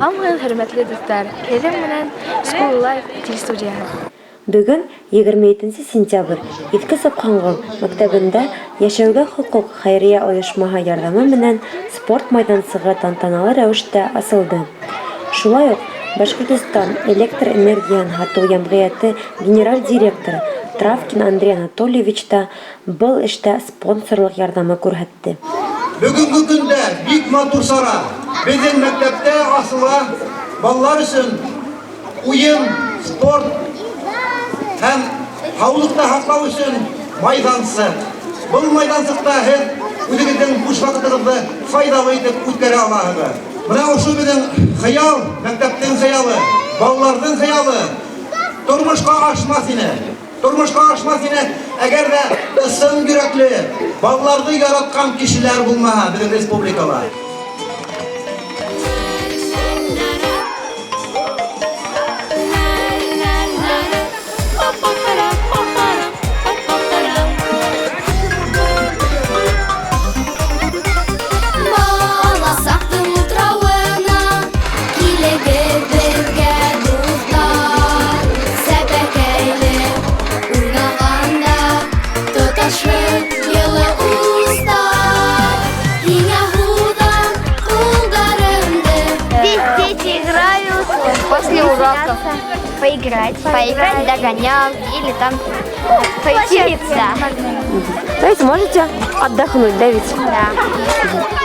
Амгын хөрмәтле дуслар, һеҙҙең менән School Life телестудияһы. Бөгөн 27 сентябрь Иҫке Сапханғол мәктәбендә Йәшәүгә хоҡуҡ хәйрия ойошмаһы ярҙамы менән спорт майҙансығы тантаналы рәүештә асылды. Шулай уҡ Башҡортостан электр энергияһын һатыу йәмғиәте генераль директоры Травкин Андрей Анатольевич та был эштә спонсорлык ярҙамы күрһәтте. Бөгөнгө көндә бик матур сара. Безнең мәктәптә асыла балалар өсөн уйын, спорт һәм һаулыҡты һаҡлау өсөн майҙансыҡ. Был майҙансыҡта һеҙ үҙегеҙҙең буш ваҡытығыҙҙы файҙалы итеп үткәрә алаһығыҙ. Бына ошо беҙҙең хыял, мәктәптең хыялы, балаларҙың хыялы тормошҡа ашмаҫ ине. Тормошҡа ашмаҫ ине, әгәр ҙә ысын йөрәкле, балаларҙы яратҡан кешеләр булмаһа беҙҙең республикала. После уроков поиграть в догонялки или там повеселиться. То есть можете отдохнуть, да ведь? Да.